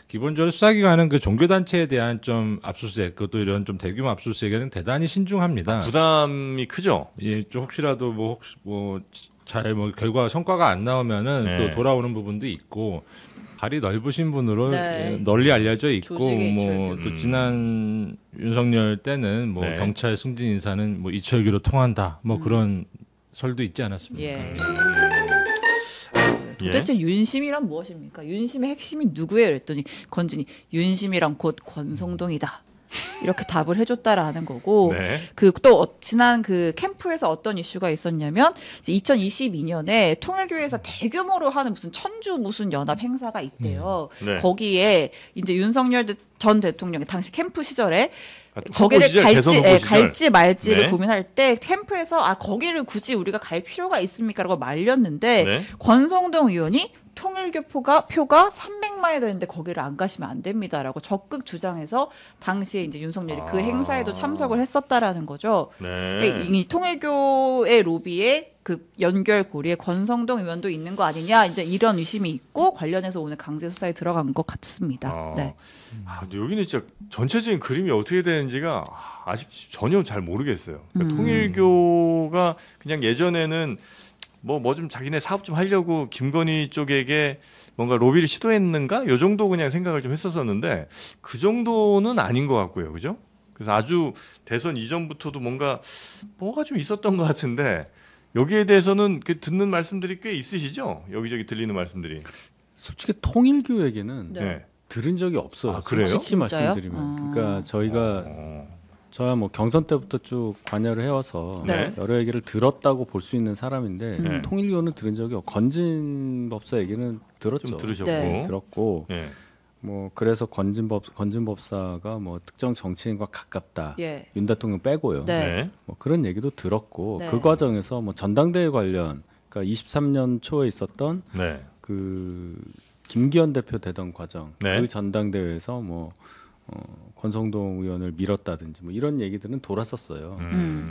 기본적으로 수사기관은 그 종교단체에 대한 좀 압수수색, 그것도 이런 좀 대규모 압수수색에는 대단히 신중합니다. 부담이 크죠. 예, 좀 혹시라도 잘 결과 성과가 안 나오면은 네. 또 돌아오는 부분도 있고 발이 넓으신 분으로 네. 널리 알려져 있고 조직의 뭐 또 지난 윤석열 때는 뭐 네. 경찰 승진 인사는 뭐 이철규로 통한다 뭐 그런 설도 있지 않았습니까? 예. 예. 도대체 윤심이란 무엇입니까? 윤심의 핵심이 누구예요? 그랬더니 건진이 윤심이란 곧 권성동이다. 이렇게 답을 해줬다라는 거고 네. 그 또 지난 그 캠프에서 어떤 이슈가 있었냐면 2022년에 통일교에서 대규모로 하는 무슨 천주 무슨 연합 행사가 있대요. 네. 거기에 이제 윤석열 전 대통령이 당시 캠프 시절에 후보 거기를 시절, 대선 후보 시절. 갈지 말지를 네. 고민할 때 캠프에서 거기를 굳이 우리가 갈 필요가 있습니까라고 말렸는데 네. 권성동 의원이 통일교 표가 300만이 되는데 거기를 안 가시면 안 됩니다라고 적극 주장해서 당시에 이제 윤석열이 그 행사에도 참석을 했었다라는 거죠. 네. 그러니까 이 통일교의 로비에 그 연결고리에 권성동 의원도 있는 거 아니냐 이제 이런 의심이 있고 관련해서 오늘 강제 수사에 들어간 것 같습니다. 네. 근데 여기는 진짜 전체적인 그림이 어떻게 되는지가 아직 전혀 잘 모르겠어요. 그러니까 통일교가 그냥 예전에는 뭐 좀 자기네 사업 좀 하려고 김건희 쪽에게 뭔가 로비를 시도했는가? 요 정도 그냥 생각을 좀 했었었는데 그 정도는 아닌 것 같고요. 그죠? 그래서 아주 대선 이전부터도 뭐가 좀 있었던 것 같은데 여기에 대해서는 듣는 말씀들이 꽤 있으시죠? 여기저기 들리는 말씀들이. 솔직히 통일교에게는 네. 들은 적이 없어요. 아, 그래요? 솔직히 진짜요? 말씀드리면. 그러니까 저야 뭐 경선 때부터 쭉 관여를 해와서 네. 여러 얘기를 들었다고 볼 수 있는 사람인데 네. 통일교는 들은 적이 없고 건진 법사 얘기는 들었죠. 좀 들으셨고. 네. 들었고 네. 뭐 그래서 건진 법사가 뭐 특정 정치인과 가깝다. 예. 윤 대통령 빼고요. 네. 네. 뭐 그런 얘기도 들었고 네. 그 과정에서 뭐 전당대회 관련 그러니까 23년 초에 있었던 네. 그 김기현 대표 되던 과정 네. 그 전당대회에서 뭐 권성동 의원을 밀었다든지 뭐 이런 얘기들은 돌았었어요.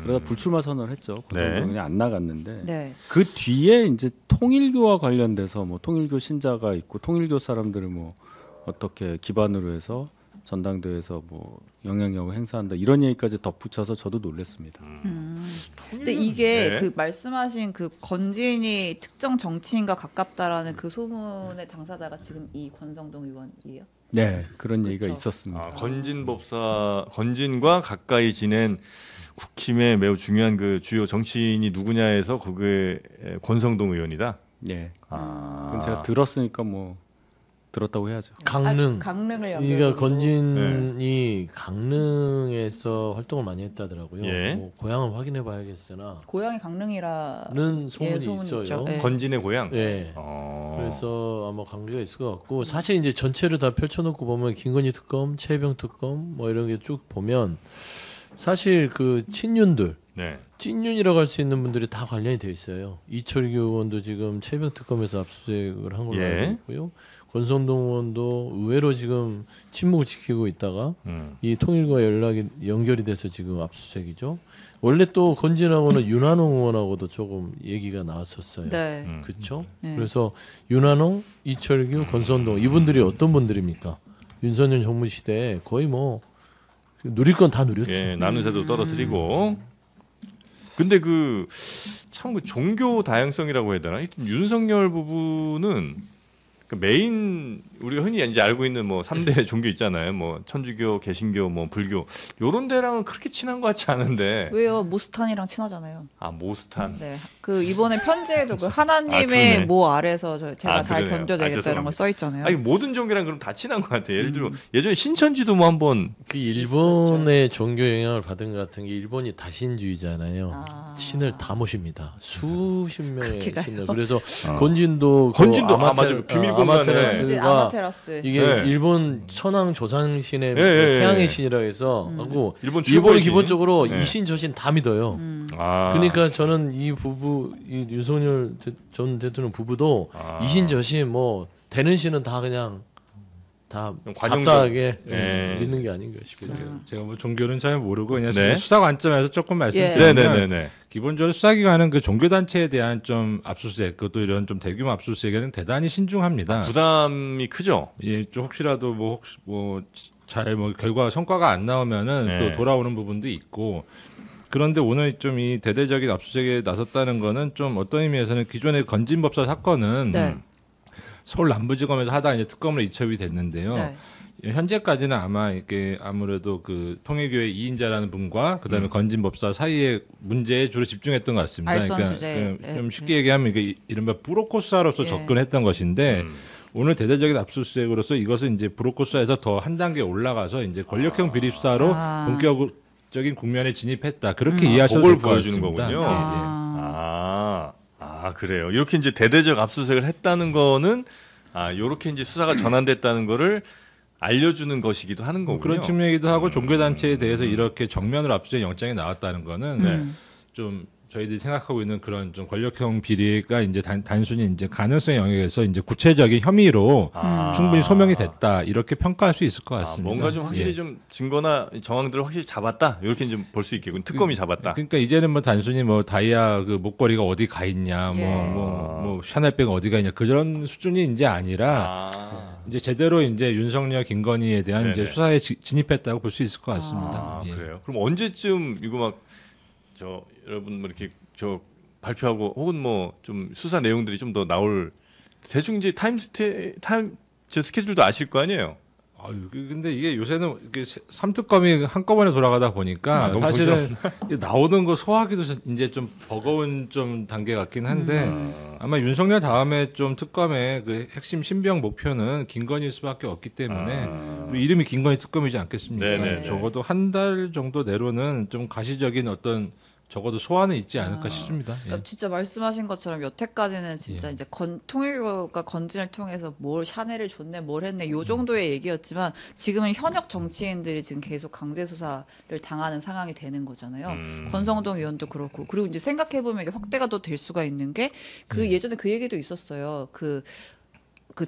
그러다 불출마 선언을 했죠. 권성동 의원이 안 나갔는데 네. 그 뒤에 이제 통일교와 관련돼서 뭐 통일교 신자가 있고 통일교 사람들을 뭐 어떻게 기반으로 해서 전당대회에서 뭐 영향력을 행사한다 이런 얘기까지 덧붙여서 저도 놀랐습니다. 근데 이게 네. 그 말씀하신 그 건진이 특정 정치인과 가깝다라는 그 소문의 당사자가 지금 이 권성동 의원이에요? 네, 그런 얘기가 그렇죠. 있었습니다. 건진과 가까이 지낸 국힘의 매우 중요한 그 주요 정치인이 누구냐에서 그게 권성동 의원이다. 네. 그건 제가 들었으니까 뭐 들었다고 해야죠. 강릉. 강릉을 연결. 그러니까 건진이 강릉에서 활동을 많이 했다더라고요. 예. 뭐 고향을 확인해 봐야겠으나 고향이 강릉이라는 는 소문이 소문이 있어요. 있죠. 네. 건진의 고향. 예. 그래서 아마 관계가 있을 것 같고 사실 이제 전체를 다 펼쳐놓고 보면 김건희 특검, 최혜병 특검 뭐 이런 게 쭉 보면 사실 그 친윤들 네. 찐윤이라고 할 수 있는 분들이 다 관련이 되어 있어요. 이철규 의원도 지금 최병 특검에서 압수수색을 한 걸로 예. 알고 있고요. 권성동 의원도 의외로 지금 침묵을 지키고 있다가 이 통일과 연결이 돼서 지금 압수수색이죠. 원래 또 건진하고는 윤한홍 의원하고도 조금 얘기가 나왔었어요. 네. 그렇죠? 네. 그래서 윤한홍, 이철규, 권성동 이분들이 어떤 분들입니까? 윤석열 정부 시대에 거의 뭐 누릴 건 다 누렸죠. 예, 나는 새도 떨어뜨리고. 근데 참 종교 다양성이라고 해야 되나? 하여튼 윤석열 부부는 그 메인 우리가 흔히 이제 알고 있는 뭐 3대 종교 있잖아요. 뭐 천주교, 개신교, 뭐 불교 요런 데랑은 그렇게 친한 것 같지 않은데. 왜요? 모스탄이랑 친하잖아요. 아, 모스탄. 네. 그 이번에 편지에도 그 아, 하나님의 그러네. 모 아래서 제가 잘 그러네요. 견뎌내겠다 이런 거 써 있잖아요. 아니 모든 종교랑 그럼 다 친한 것 같아요. 예를 들어 예전에 신천지도 뭐 한번 그 일본의 종교 영향을 받은 것 같은 게 일본이 다신주의잖아요. 아. 신을 다 모십니다. 수십 명의 그렇게 가요? 신을. 그래서 건진도 맞아요. 비밀 공간에. 아마테라스가 아마테라스. 이게 네. 일본 천황 조상신의 예, 예, 태양의 예. 신이라 해서 하고 일본 일본이 최고의 기본적으로 신. 네. 이신 저신 다 믿어요. 아. 그러니까 저는 이 부부 이 윤석열 전 대통령 부부도 아. 이신 저신 뭐 되는 신은 다 그냥 다 과정적- 잡다하게 네. 믿는 게 아닌가 싶어요. 제가 뭐 종교는 잘 모르고 그냥 네. 수사 관점에서 조금 말씀드리면 네네네네. 기본적으로 수사기관은 그 종교단체에 대한 좀 압수수색, 그것도 이런 좀 대규모 압수수색에는 대단히 신중합니다. 부담이 크죠. 예, 좀 혹시라도 잘 결과 성과가 안 나오면은 네. 또 돌아오는 부분도 있고. 그런데 오늘 좀 이 대대적인 압수수색에 나섰다는 거는 좀 어떤 의미에서는 기존의 건진법사 사건은 네. 서울 남부지검에서 하다가 이제 특검으로 이첩이 됐는데요. 네. 현재까지는 아마 이게 아무래도 그 통일교회 이인자라는 분과 그다음에 건진법사 사이의 문제에 주로 집중했던 것 같습니다. 알선수재. 좀 쉽게 얘기하면 이게 이른바 브로코스사로서 예. 접근했던 것인데 오늘 대대적인 압수수색으로서 이것은 이제 브로코스사에서 더 한 단계 올라가서 이제 권력형 비리수사로 본격적인 국면에 진입했다. 그렇게 이해하셔도 그걸 될 것 보여주는 같습니다. 거군요. 아. 그래요. 이렇게 이제 대대적 압수수색을 했다는 거는 요렇게 이제 수사가 전환됐다는 거를 알려주는 것이기도 하는 거군요. 그런 측면이기도 하고 종교단체에 대해서 이렇게 정면으로 압수수색 영장이 나왔다는 거는 네. 좀 저희들이 생각하고 있는 그런 좀 권력형 비리가 이제 단순히 이제 가능성 영역에서 이제 구체적인 혐의로 충분히 소명이 됐다 이렇게 평가할 수 있을 것 같습니다. 뭔가 좀 확실히 예. 좀 증거나 정황들을 확실히 잡았다 이렇게 좀 볼 수 있겠군. 특검이 잡았다. 그러니까 이제는 뭐 단순히 뭐 다이아 그 목걸이가 어디 가 있냐, 예. 뭐 샤넬백 어디가 있냐 그런 수준이 이제 아니라 이제 제대로 이제 윤석열, 김건희에 대한 네네. 이제 수사에 진입했다고 볼 수 있을 것 같습니다. 예. 그래요. 그럼 언제쯤 이거 막 여러분 뭐 이렇게 발표하고 혹은 뭐 좀 수사 내용들이 좀 더 나올 대충 이제 저 스케줄도 아실 거 아니에요. 아유, 근데 이게 요새는 이게 삼특검이 한꺼번에 돌아가다 보니까 너무 사실은 나오는 거 소화하기도 이제 좀 버거운 좀 단계 같긴 한데 아마 윤석열 다음에 좀 특검의 그 핵심 신병 목표는 김건희일 수밖에 없기 때문에 그리고 이름이 김건희 특검이지 않겠습니까? 네네네. 적어도 한 달 정도 내로는 좀 가시적인 어떤 적어도 소환은 있지 않을까 싶습니다. 예. 그러니까 진짜 말씀하신 것처럼 여태까지는 진짜 이제 통일교가 건진을 통해서 뭘 샤넬을 줬네, 뭘 했네, 요 정도의 얘기였지만 지금은 현역 정치인들이 지금 계속 강제 수사를 당하는 상황이 되는 거잖아요. 권성동 의원도 그렇고 그리고 이제 생각해 보면 이게 확대가 더 될 수가 있는 게 그 예전에 그 얘기도 있었어요. 그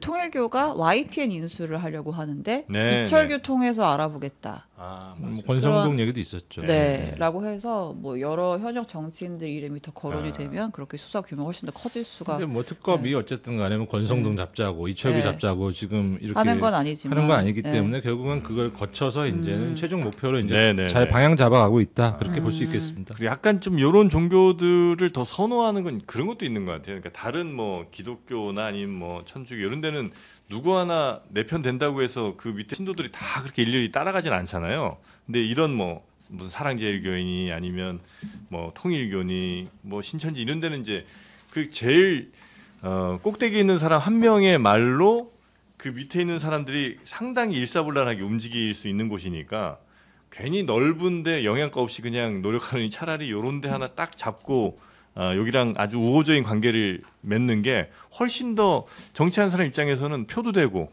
통일교가 YTN 인수를 하려고 하는데 네, 이철규 통해서 알아보겠다. 뭐 권성동 얘기도 있었죠. 네, 라고 해서 뭐 여러 현역 정치인들 이름이 더 거론이 되면 그렇게 수사 규모가 훨씬 더 커질 수가 근데 뭐 특검이 어쨌든 간에 뭐 권성동 잡자고 이철규 네. 잡자고 지금 이렇게 하는 건 아니지만 하는 건 아니기 네. 때문에 결국은 그걸 거쳐서 이제는 최종 목표로 이제 네네네. 잘 방향 잡아가고 있다 그렇게 볼 수 있겠습니다. 그리고 약간 좀 이런 종교들을 더 선호하는 건 그런 것도 있는 것 같아요. 그러니까 다른 뭐 기독교나 아니면 뭐 천주교 이런 데는 누구 하나 내 편 된다고 해서 그 밑에 신도들이 다 그렇게 일일이 따라가진 않잖아요. 근데 이런 뭐 무슨 사랑제일교인이 아니면 뭐 통일교니 뭐 신천지 이런 데는 이제 그 제일 꼭대기에 있는 사람 한 명의 말로 그 밑에 있는 사람들이 상당히 일사불란하게 움직일 수 있는 곳이니까 괜히 넓은데 영양가 없이 그냥 노력하느니 차라리 요런 데 하나 딱 잡고 여기랑 아주 우호적인 관계를 맺는 게 훨씬 더 정치하는 사람 입장에서는 표도 되고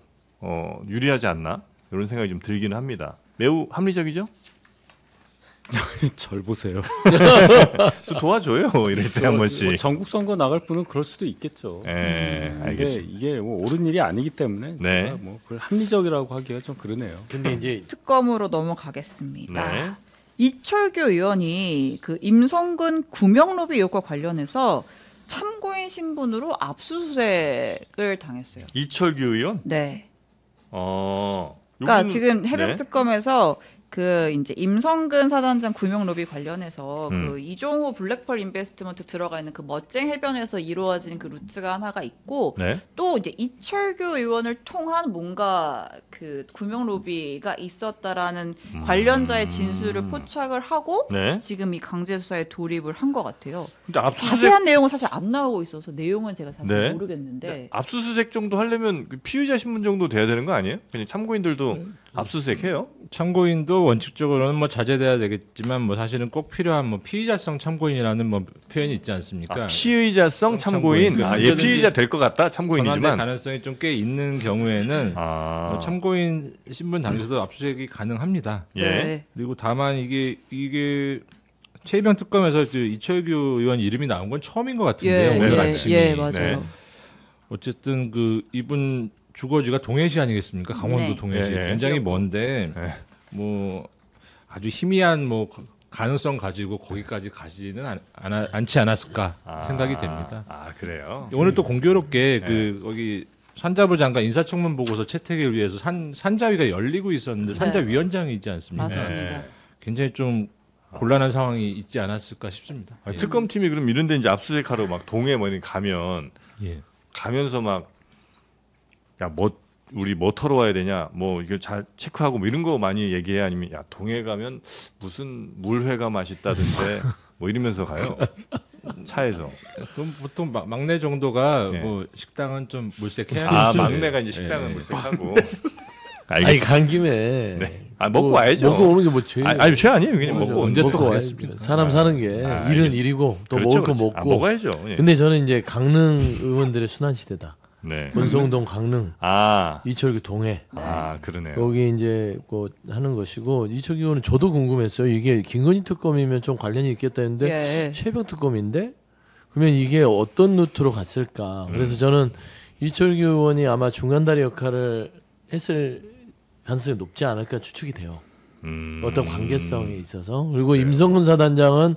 유리하지 않나 이런 생각이 좀 들기는 합니다. 매우 합리적이죠? 절 보세요. 좀 도와줘요 이럴 때 한 번씩. 뭐 전국 선거 나갈 분은 그럴 수도 있겠죠. 네, 근데 알겠습니다. 이게 뭐 옳은 일이 아니기 때문에 네. 제가 뭐 그걸 합리적이라고 하기가 좀 그러네요. 근데 이제 특검으로 넘어가겠습니다. 네. 이철규 의원이 그 임성근 구명로비 의혹과 관련해서 참고인 신분으로 압수수색을 당했어요. 이철규 의원? 네. 여기는- 그러니까 지금 네. 해병특검에서 그 이제 임성근 사단장 구명로비 관련해서 음. 그 이종호 블랙펄 인베스트먼트 들어가 있는 그 멋쟁 해변에서 이루어진 그 루트가 하나가 있고 네. 또 이제 이철규 의원을 통한 뭔가 그 구명로비가 있었다라는 관련자의 진술을 포착을 하고 네. 지금 이 강제 수사에 돌입을 한 것 같아요. 근데 압수수색 자세한 내용은 사실 안 나오고 있어서 내용은 제가 사실 네. 모르겠는데 압수수색 정도 하려면 그 피의자 신분 정도 돼야 되는 거 아니에요? 그냥 참고인들도 압수수색 해요? 참고인도 원칙적으로는 뭐 자제돼야 되겠지만 뭐 사실은 꼭 필요한 뭐 피의자성 참고인이라는 뭐 표현이 있지 않습니까? 피의자성 참고인. 참고인. 얘 피의자 될 것 같다. 전환될 참고인이지만. 가능성이 좀 꽤 있는 경우에는 참고인 신분 당에서도 압수수색이 가능합니다. 예. 네. 그리고 다만 이게 최이병 특검에서 이철규 의원 이름이 나온 건 처음인 것 같은데요. 예, 오늘 예, 아침에. 예, 맞아요. 네. 어쨌든 그 이분 주거지가 동해시 아니겠습니까? 강원도 네. 동해시 네, 네. 굉장히 먼데 네. 뭐 아주 희미한 뭐 가능성 가지고 거기까지 가지는 않지 않았을까 생각이 됩니다. 아 그래요. 오늘 또 공교롭게 네. 그 거기 산자부 장관 인사청문 보고서 채택을 위해서 산자위가 열리고 있었는데 산자위원장이 있지 않습니까? 맞습니다. 굉장히 좀 곤란한 상황이 있지 않았을까 싶습니다. 아, 특검팀이 그럼 이런데 이제 압수수색하러 막 동해 뭐 이런 가면 예. 가면서 막 야 뭐 우리 뭐 털어 와야 되냐 뭐 이거 잘 체크하고 뭐 이런 거 많이 얘기해 아니면 야 동해 가면 무슨 물회가 맛있다던데 뭐 이러면서 가요 차에서. 그럼 보통 막내 정도가 예. 뭐 식당은 좀 물색해야 아 되죠. 막내가 예. 이제 식당을 예. 물색하고. 아니 간 김에 네. 아 먹고 와야죠. 먹고 오는 게 뭐 죄? 아니 죄 아니에요. 그냥 먹고 언제 또 먹고 가겠습니까? 와야지. 사람 사는 게 아, 일은 일이고 또 그렇죠, 먹을 거 그렇죠. 먹고. 아, 먹어야죠. 예. 근데 저는 이제 강릉 의원들의 순환 시대다. 네. 권성동 강릉, 아, 이철규 동해. 아 그러네요. 여기 이제 뭐 하는 것이고 이철규 의원은 저도 궁금했어요. 이게 김건희 특검이면 좀 관련이 있겠다 했는데 예. 최병 특검인데 그러면 이게 어떤 루트로 갔을까? 그래서 저는 이철규 의원이 아마 중간다리 역할을 했을 가능성이 높지 않을까 추측이 돼요. 어떤 관계성에 있어서. 그리고 임성근 사단장은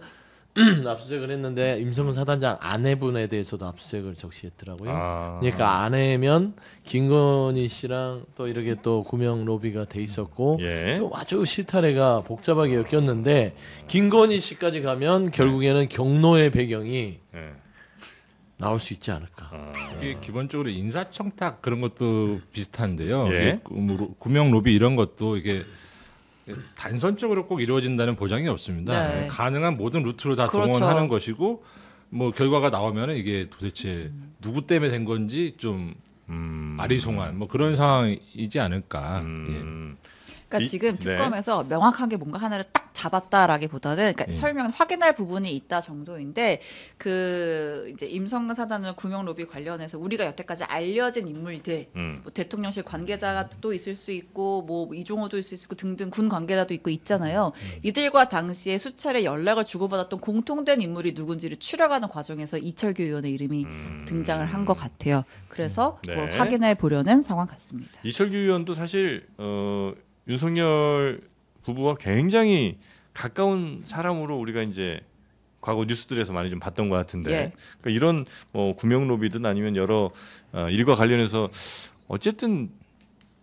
압수수색을 했는데 임성근 사단장 아내분에 대해서도 압수수색을 적시했더라고요. 아. 그러니까 아내면 김건희 씨랑 또 이렇게 또 구명 로비가 돼 있었고 예. 좀 아주 실타래가 복잡하게 엮였는데 김건희 씨까지 가면 결국에는 경로의 배경이 예. 나올 수 있지 않을까. 이게 기본적으로 인사청탁 그런 것도 비슷한데요. 예. 이게 구명 로비 이런 것도 이게 단선적으로 꼭 이루어진다는 보장이 없습니다. 네. 가능한 모든 루트로 다 그렇죠. 동원하는 것이고 뭐 결과가 나오면은 이게 도대체 누구 때문에 된 건지 좀 아리송한 뭐 그런 상황이지 않을까. 그러니까 지금 네. 특검에서 명확한 게 뭔가 하나를 딱 잡았다라기보다는 그러니까 예. 설명 확인할 부분이 있다 정도인데 그 이제 임성근 사단은 구명 로비 관련해서 우리가 여태까지 알려진 인물들 뭐 대통령실 관계자가 또 있을 수 있고 뭐 이종호도 있을 수 있고 등등 군 관계자도 있고 있잖아요. 이들과 당시에 수차례 연락을 주고받았던 공통된 인물이 누군지를 추려가는 과정에서 이철규 의원의 이름이 등장을 한 것 같아요. 그래서 네. 그걸 확인해 보려는 상황 같습니다. 이철규 의원도 사실 윤석열 부부와 굉장히 가까운 사람으로 우리가 이제 과거 뉴스들에서 많이 좀 봤던 것 같은데 예. 그러니까 이런 뭐 구명 로비든 아니면 여러 일과 관련해서 어쨌든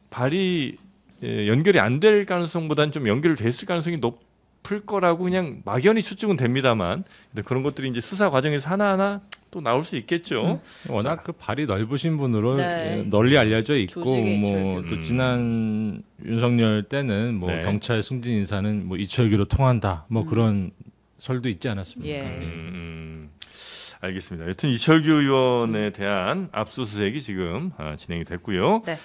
발이 연결이 안 될 가능성보다는 좀 연결됐을 가능성이 높을 거라고 그냥 막연히 추측은 됩니다만 근데 그런 것들이 이제 수사 과정에서 하나하나 또 나올 수 있겠죠. 워낙 그 발이 넓으신 분으로 네. 널리 알려져 있고 조직의 뭐 이철규. 또 지난 윤석열 때는 뭐 네. 경찰 승진 인사는 뭐 이철규로 통한다 뭐 그런 설도 있지 않았습니까? 예. 알겠습니다. 여튼 이철규 의원에 대한 압수수색이 지금 진행이 됐고요. 네.